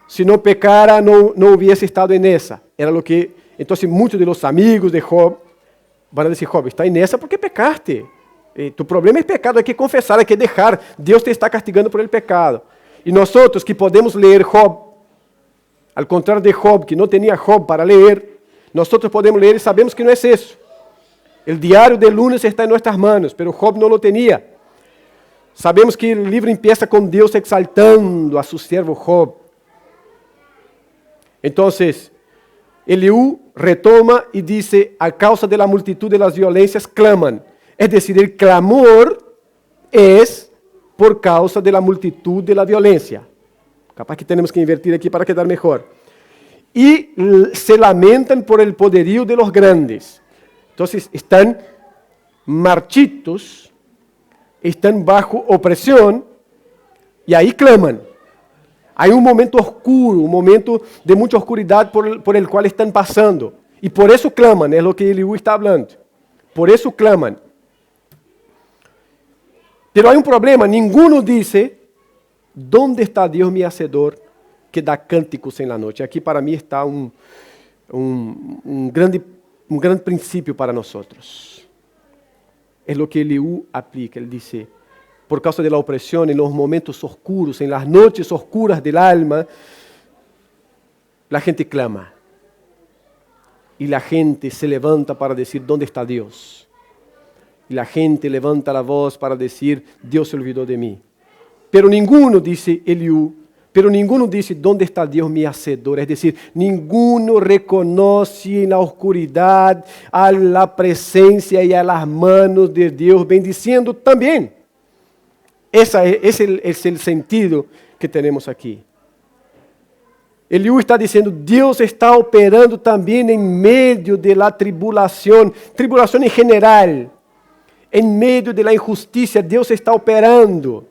Si no pecara, no hubiese estado en esa. Era lo que, entonces muchos de los amigos de Job van a decir, Job, está en esa porque pecaste. Tu problema es pecado, hay que confesar, hay que dejar. Dios te está castigando por el pecado. Y nosotros que podemos leer Job, al contrario de Job, que no tenía Job para leer, nosotros podemos leer y sabemos que no es eso. El diario de lunes está en nuestras manos, pero Job no lo tenía. Sabemos que el libro empieza con Dios exaltando a su siervo Job. Entonces, Eliú retoma y dice, a causa de la multitud de las violencias claman. Es decir, el clamor es por causa de la multitud de la violencia. Capaz que tenemos que invertir aquí para quedar mejor. Y se lamentan por el poderío de los grandes. Entonces están marchitos, están bajo opresión y ahí claman. Hay un momento oscuro, un momento de mucha oscuridad por el cual están pasando. Y por eso claman, es lo que Eliú está hablando. Por eso claman. Pero hay un problema, ninguno dice, ¿dónde está Dios mi hacedor que da cánticos en la noche? Aquí para mí está un gran princípio para nosotros. Es lo que Eliú aplica. Él dice, por causa de la opresión, en los momentos oscuros, en las noches oscuras del alma, la gente clama. Y la gente se levanta para decir, ¿dónde está Dios? Y la gente levanta la voz para decir, Dios se olvidó de mí. Pero ninguno, dice Eliú, pero ninguno dice, ¿dónde está Dios mi hacedor? Es decir, ninguno reconoce en la oscuridad a la presencia y a las manos de Dios bendiciendo también. Ese es el sentido que tenemos aquí. Eliú está diciendo, Dios está operando también en medio de la tribulación en general, en medio de la injusticia, Dios está operando.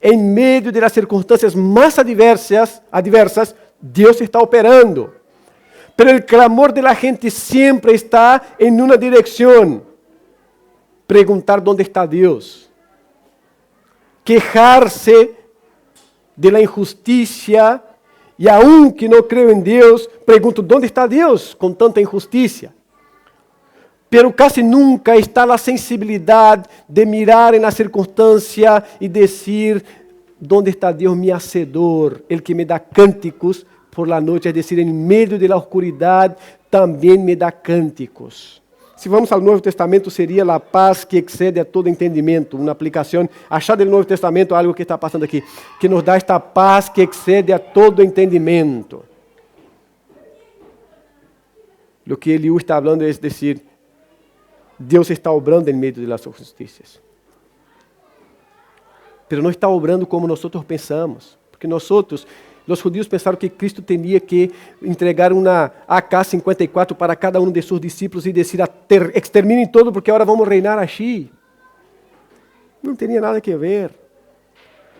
En medio de las circunstancias más adversas, Dios está operando. Pero el clamor de la gente siempre está en una dirección. Preguntar dónde está Dios. Quejarse de la injusticia. Y aunque no creo en Dios, pregunto, ¿dónde está Dios con tanta injusticia? Pero casi nunca está la sensibilidad de mirar en la circunstancia y decir, ¿dónde está Dios mi hacedor? El que me da cánticos por la noche, es decir, en medio de la oscuridad también me da cánticos. Si vamos al Nuevo Testamento, sería la paz que excede a todo entendimiento. Una aplicación allá del Nuevo Testamento, algo que está pasando aquí, que nos da esta paz que excede a todo entendimiento. Lo que Eliú está hablando es decir, Dios está obrando en medio de las injusticias. Pero no está obrando como nosotros pensamos. Porque nosotros, los judíos pensaron que Cristo tenía que entregar una AK-54 para cada uno de sus discípulos y decir, exterminen todo porque ahora vamos a reinar allí. No tenía nada que ver.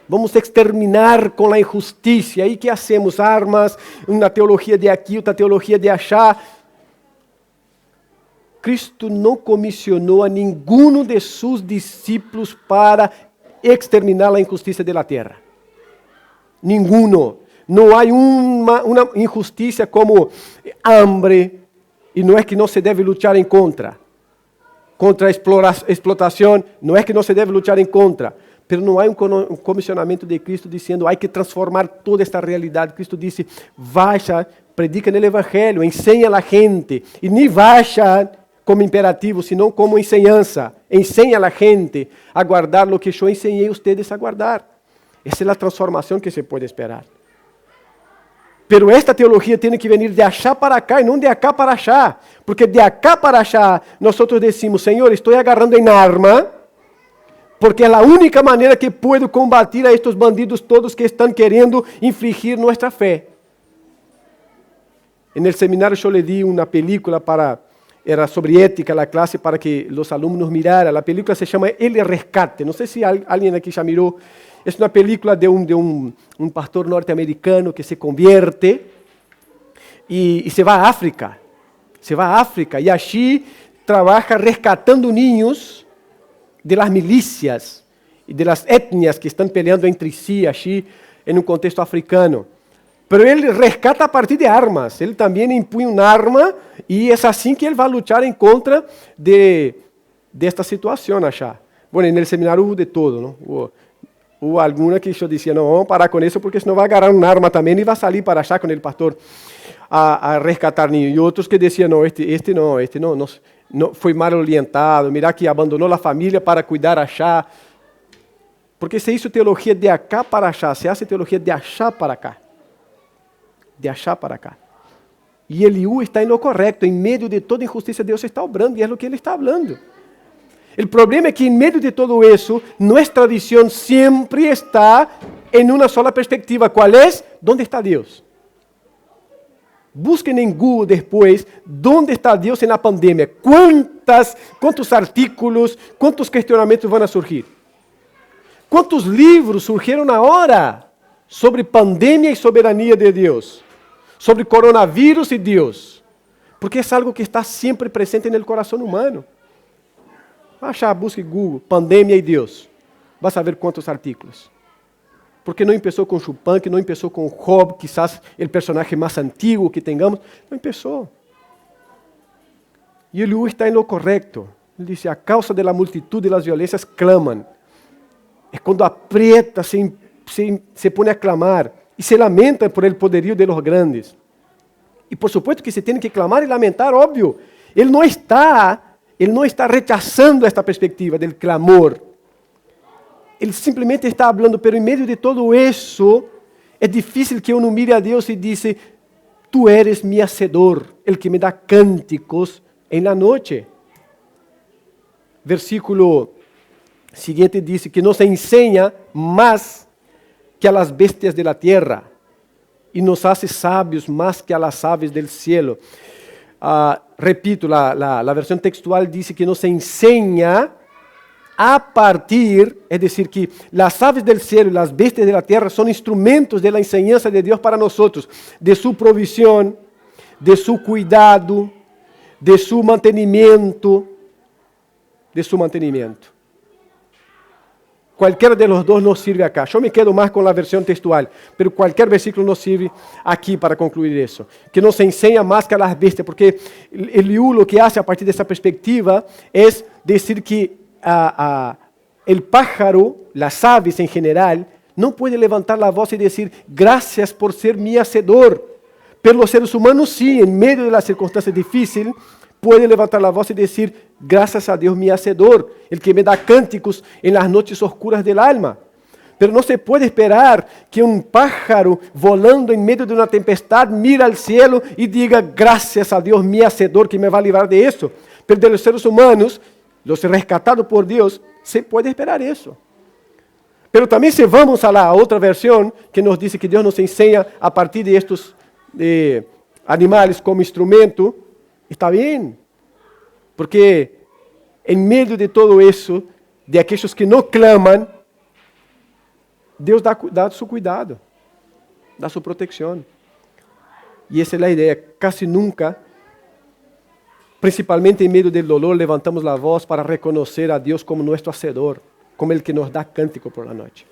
Vamos a exterminar con la injusticia. ¿Y qué hacemos? Armas, una teología de aquí, otra teología de allá. Cristo no comisionó a ninguno de sus discípulos para exterminar la injusticia de la tierra. Ninguno. No hay una injusticia como hambre, y no es que no se debe luchar en contra. Contra explotación, no es que no se debe luchar en contra. Pero no hay un comisionamiento de Cristo diciendo, hay que transformar toda esta realidad. Cristo dice, vaya, predica en el Evangelio, enseña a la gente. Y ni vaya como imperativo, sino como enseñanza. Enseña a la gente a guardar lo que yo enseñé a ustedes a guardar. Esa es la transformación que se puede esperar. Pero esta teología tiene que venir de allá para acá y no de acá para allá. Porque de acá para allá nosotros decimos, Señor, estoy agarrando en arma, porque es la única manera que puedo combatir a estos bandidos todos que están queriendo infligir nuestra fe. En el seminario yo le di una película era sobre ética la clase para que los alumnos miraran. La película se llama El Rescate. No sé si alguien aquí ya miró. Es una película de un pastor norteamericano que se convierte y se va a África. Se va a África y allí trabaja rescatando niños de las milicias y de las etnias que están peleando entre sí allí en un contexto africano. Pero él rescata a partir de armas. Él también empuña un arma y es así que él va a luchar en contra de esta situación allá. Bueno, en el seminario hubo de todo, ¿no? Hubo alguna que yo decía, no, vamos a parar con eso porque senão va a agarrar un arma también y va a salir para allá con el pastor a rescatar niños. Y otros que decían, no, este no fue mal orientado, mira que abandonó la familia para cuidar allá. Porque se hizo teología de acá para allá, se hace teología de allá para acá. De allá para acá. Y Eliú está en lo correcto, en medio de toda injusticia Dios está obrando y es lo que él está hablando. El problema es que en medio de todo eso, nuestra visión siempre está en una sola perspectiva. ¿Cuál es? ¿Dónde está Dios? Busquen en Google después, ¿dónde está Dios en la pandemia? ¿Cuántos artículos, cuántos cuestionamientos van a surgir? ¿Cuántos libros surgieron ahora sobre pandemia y soberanía de Dios? Sobre coronavirus y Dios. Porque es algo que está siempre presente en el corazón humano. Achar, busque Google, pandemia y Dios. Vas a ver cuántos artículos. Porque no empezó con Chupin, que no empezó con Job, quizás el personaje más antiguo que tengamos. No empezó. Y Eliú está en lo correcto. Él dice, a causa de la multitud de las violencias claman. Es cuando aprieta, se pone a clamar. Y se lamenta por el poderío de los grandes. Y por supuesto que se tiene que clamar y lamentar, obvio. Él no está rechazando esta perspectiva del clamor. Él simplemente está hablando, pero en medio de todo eso, É difícil que uno mire a Deus e dice, tú eres mi hacedor, el que me da cânticos en la noche. Versículo siguiente dice que nos enseña más que a las bestias de la tierra y nos hace sabios más que a las aves del cielo. Repito, la versión textual dice que nos enseña a partir, es decir, que las aves del cielo y las bestias de la tierra son instrumentos de la enseñanza de Dios para nosotros, de su provisión, de su cuidado, de su mantenimiento, Cualquiera de los dos nos sirve acá. Yo me quedo más con la versión textual, pero cualquier versículo nos sirve aquí para concluir eso. Que nos enseña más que a las bestias, porque el Liu lo que hace a partir de esa perspectiva es decir que el pájaro, las aves en general, no puede levantar la voz y decir, gracias por ser mi hacedor. Pero los seres humanos sí, en medio de las circunstancias difíciles, puede levantar la voz y decir, gracias a Dios mi hacedor, el que me da cánticos en las noches oscuras del alma. Pero no se puede esperar que un pájaro volando en medio de una tempestad mire al cielo y diga, gracias a Dios mi hacedor que me va a librar de eso. Pero de los seres humanos, los rescatados por Dios, se puede esperar eso. Pero también si vamos a la otra versión que nos dice que Dios nos enseña a partir de estos animales como instrumento, está bien, porque en medio de todo eso, de aquellos que no claman, Deus dá su cuidado, dá su protección. Y esa es la idea. Casi nunca, principalmente en medio del dolor, levantamos la voz para reconocer a Dios como nuestro hacedor, como el que nos da cántico por la noche.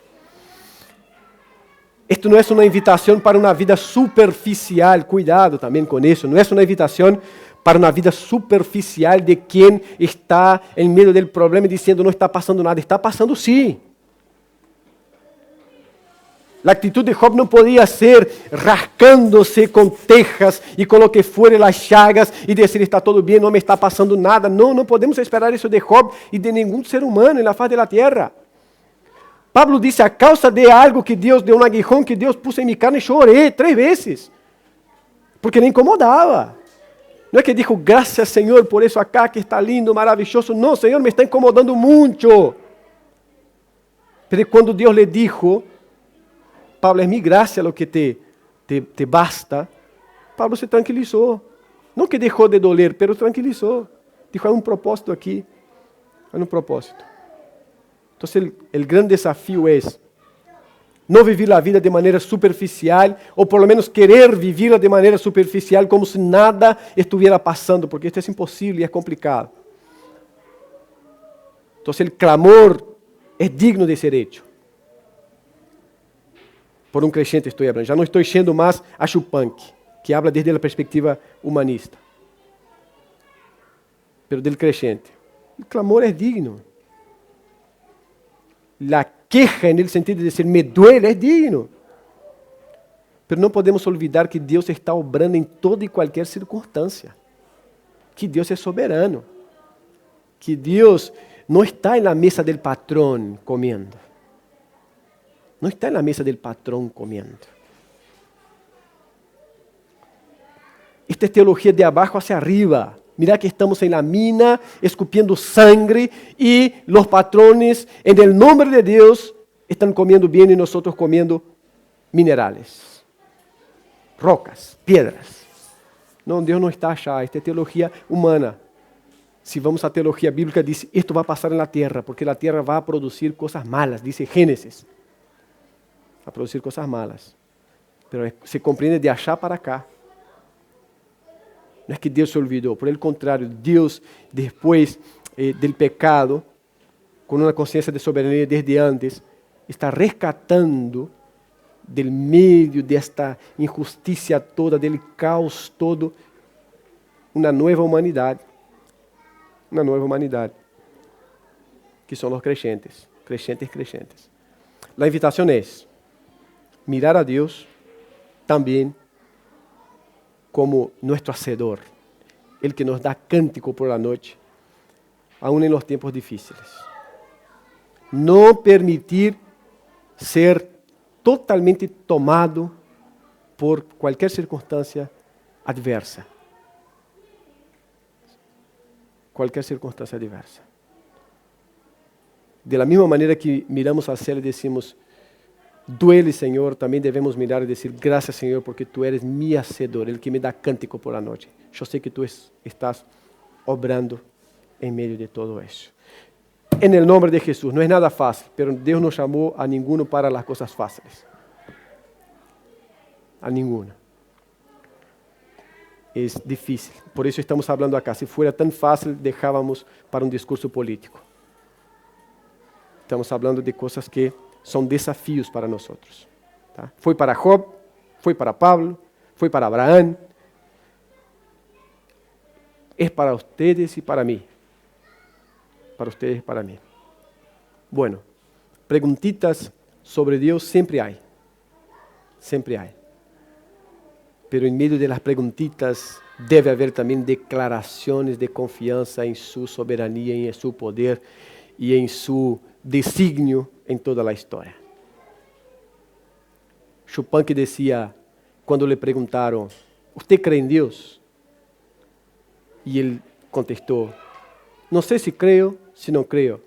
Esto no es una invitación para una vida superficial, cuidado también con eso, no es una invitación para una vida superficial de quien está en medio del problema diciendo no está pasando nada, está pasando sí. La actitud de Job no podía ser rascándose con tejas y con lo que fuere las llagas y decir está todo bien, no me está pasando nada. No, no podemos esperar eso de Job y de ningún ser humano en la faz de la tierra. Pablo dice, a causa de algo que Dios, de un aguijón que Dios puso en mi carne, lloré 3 veces, porque me incomodaba. No es que dijo, gracias Señor por eso acá que está lindo, maravilloso. No, Señor, me está incomodando mucho. Pero cuando Dios le dijo, Pablo, es mi gracia lo que te basta, Pablo se tranquilizó. No que dejó de doler, pero tranquilizó. Dijo, hay un propósito aquí, hay un propósito. Entonces el gran desafío es no vivir la vida de manera superficial, o por lo menos querer vivirla de manera superficial como si nada estuviera pasando, porque esto es imposible y es complicado. Entonces el clamor es digno de ser hecho. Por un creyente estoy hablando, ya no estoy yendo más a Schuppank, que habla desde la perspectiva humanista, pero del creyente. El clamor es digno. La queja en el sentido de decir, me duele, es digno. Pero no podemos olvidar que Dios está obrando en toda y cualquier circunstancia. Que Dios es soberano. Que Dios no está en la mesa del patrón comiendo. No está en la mesa del patrón comiendo. Esta es teología de abajo hacia arriba. Mira que estamos en la mina, escupiendo sangre, y los patrones, en el nombre de Dios, están comiendo bien y nosotros comiendo minerales, rocas, piedras. No, Dios no está allá, esta es teología humana. Si vamos a teología bíblica, dice, esto va a pasar en la tierra, porque la tierra va a producir cosas malas, dice Génesis. A producir cosas malas. Pero se comprende de allá para acá. No es que Dios se olvidó, por el contrario, Dios después del pecado, con una conciencia de soberanía desde antes, está rescatando del medio de esta injusticia toda, del caos todo, una nueva humanidad, que son los creyentes. La invitación es mirar a Dios también como nuestro hacedor, el que nos da cántico por la noche, aún en los tiempos difíciles. No permitir ser totalmente tomado por cualquier circunstancia adversa. Cualquier circunstancia adversa. De la misma manera que miramos al cielo y decimos, duele, Señor, también debemos mirar y decir, gracias, Señor, porque tú eres mi hacedor, el que me da cántico por la noche. Yo sé que tú estás obrando en medio de todo eso. En el nombre de Jesús, no es nada fácil, pero Dios no llamó a ninguno para las cosas fáciles. A ninguno. Es difícil, por eso estamos hablando acá. Si fuera tan fácil, dejábamos para un discurso político. Estamos hablando de cosas que son desafíos para nosotros. ¿Tá? Foi para Job, foi para Pablo, foi para Abraham. Es para ustedes y para mí. Para ustedes y para mí. Bueno, preguntitas sobre Dios siempre hay. Siempre hay. Pero en medio de las preguntitas debe haber también declaraciones de confianza en su soberanía y en su poder y en su designio en toda la historia. Chopin que decía, cuando le preguntaron, ¿usted cree en Dios? Y él contestó, no sé si creo, si no creo,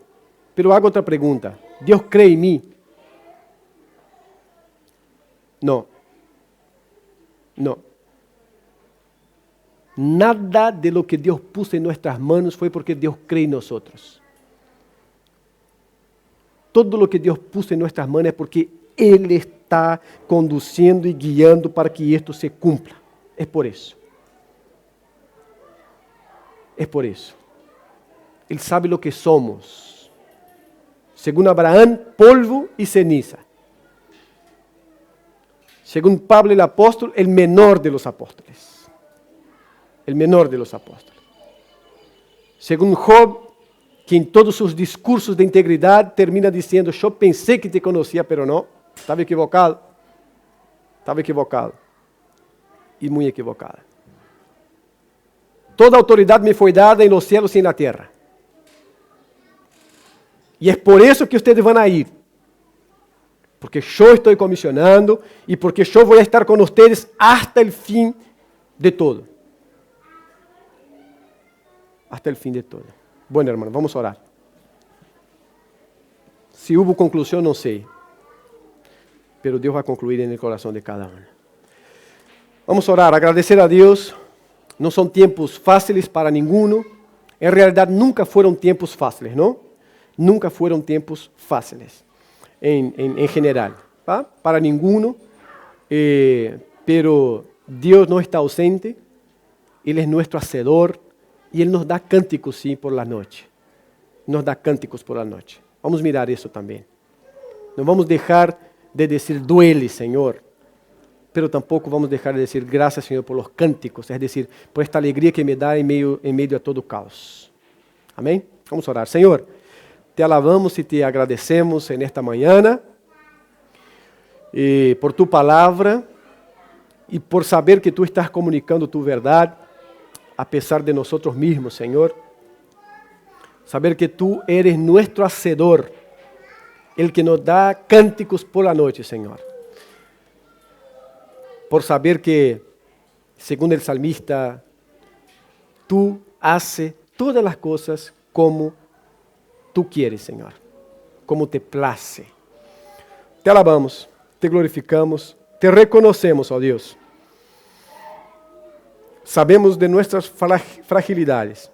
pero hago otra pregunta, ¿Dios cree en mí? No. No. Nada de lo que Dios puso en nuestras manos fue porque Dios cree en nosotros. Todo lo que Dios puso en nuestras manos es porque Él está conduciendo y guiando para que esto se cumpla. Es por eso. Es por eso. Él sabe lo que somos. Según Abraham, polvo y ceniza. Según Pablo el apóstol, el menor de los apóstoles. El menor de los apóstoles. Según Job, que en todos sus discursos de integridad termina diciendo, yo pensé que te conocía, pero no, estaba equivocado. Estaba equivocado. Y muy equivocado. Toda autoridad me fue dada en los cielos y en la tierra. Y es por eso que ustedes van a ir. Porque yo estoy comisionando y porque yo voy a estar con ustedes hasta el fin de todo. Hasta el fin de todo. Bueno, hermano, vamos a orar. Si hubo conclusión, no sé. Pero Dios va a concluir en el corazón de cada uno. Vamos a orar, agradecer a Dios. No son tiempos fáciles para ninguno. En realidad nunca fueron tiempos fáciles, ¿no? Nunca fueron tiempos fáciles. En general, ¿va? Para ninguno, pero Dios no está ausente, Él es nuestro hacedor y Él nos da cánticos, sí, por la noche. Nos da cánticos por la noche. Vamos a mirar eso también. No vamos a dejar de decir, duele, Señor, pero tampoco vamos a dejar de decir, gracias, Señor, por los cánticos, es decir, por esta alegría que me da en medio a todo caos. Amén. Vamos a orar. Señor, te alabamos y te agradecemos en esta mañana por tu palabra y por saber que tú estás comunicando tu verdad a pesar de nosotros mismos, Señor. Saber que tú eres nuestro hacedor, el que nos da cánticos por la noche, Señor. Por saber que, según el salmista, tú haces todas las cosas como tú quieres, Señor, como te place. Te alabamos, te glorificamos, te reconocemos, oh Dios. Sabemos de nuestras fragilidades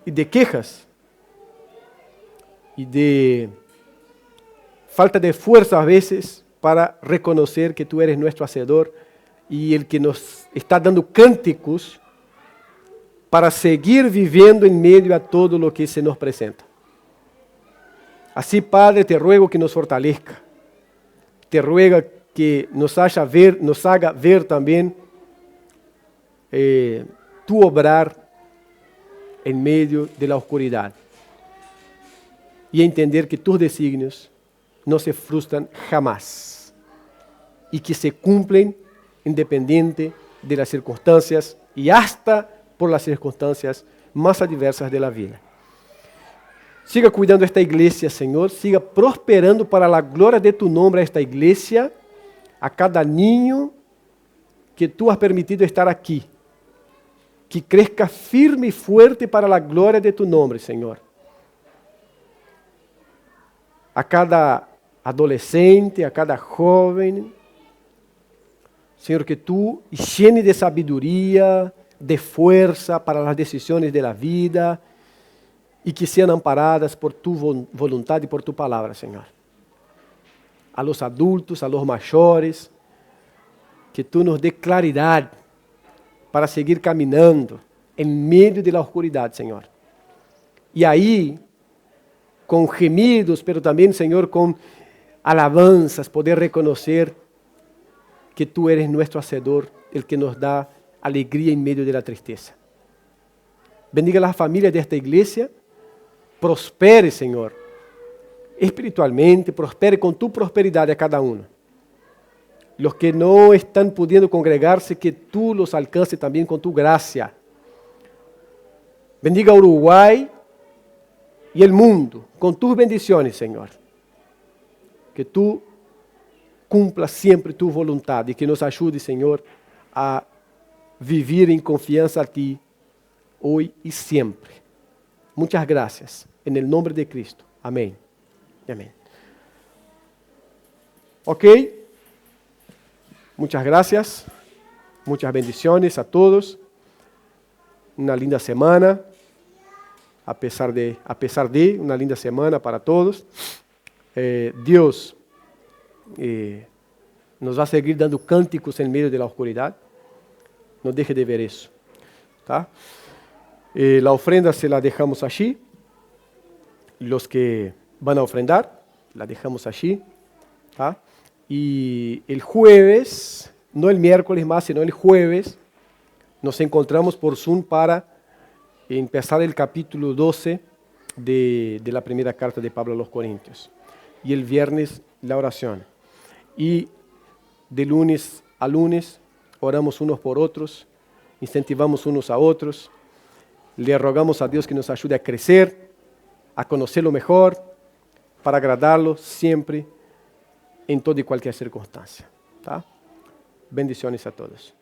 y de quejas y de falta de fuerza a veces para reconocer que tú eres nuestro hacedor y el que nos está dando cánticos para seguir viviendo en medio a todo lo que se nos presenta. Así, Padre, te ruego que nos fortalezca. Te ruego que nos haga ver también tu obrar en medio de la oscuridad. Y entender que tus designios no se frustran jamás. Y que se cumplen independiente de las circunstancias y hasta por las circunstancias más adversas de la vida. Siga cuidando esta iglesia, Señor. Siga prosperando para la gloria de tu nombre a esta iglesia, a cada niño que tú has permitido estar aquí. Que crezca firme y fuerte para la gloria de tu nombre, Señor. A cada adolescente, a cada joven, Señor, que tú llenes de sabiduría, de fuerza para las decisiones de la vida y que sean amparadas por tu voluntad y por tu palabra, Señor. A los adultos, a los mayores, que tú nos dé claridad para seguir caminando en medio de la oscuridad, Señor. Y ahí, con gemidos, pero también, Señor, con alabanzas, poder reconocer que tú eres nuestro Hacedor, el que nos da alegría en medio de la tristeza. Bendiga las familias de esta iglesia. Prospere, Señor, espiritualmente, prospere con tu prosperidad a cada uno. Los que no están pudiendo congregarse, que tú los alcances también con tu gracia. Bendiga a Uruguay y el mundo con tus bendiciones, Señor. Que tú cumplas siempre tu voluntad y que nos ayude, Señor, a vivir en confianza a ti hoy y siempre. Muchas gracias. En el nombre de Cristo. Amén. Amén. Ok. Muchas gracias. Muchas bendiciones a todos. Una linda semana. A pesar de una linda semana para todos. Dios nos va a seguir dando cánticos en medio de la oscuridad. No deje de ver eso. ¿Tá? La ofrenda se la dejamos allí. Los que van a ofrendar, la dejamos allí. ¿Tá? Y el jueves, no el miércoles más, sino el jueves, nos encontramos por Zoom para empezar el capítulo 12 de la primera carta de Pablo a los Corintios. Y el viernes, la oración. Y de lunes a lunes, oramos unos por otros, incentivamos unos a otros, le rogamos a Dios que nos ayude a crecer, a conocerlo mejor, para agradarlo siempre, en toda y cualquier circunstancia. ¿Tá? Bendiciones a todos.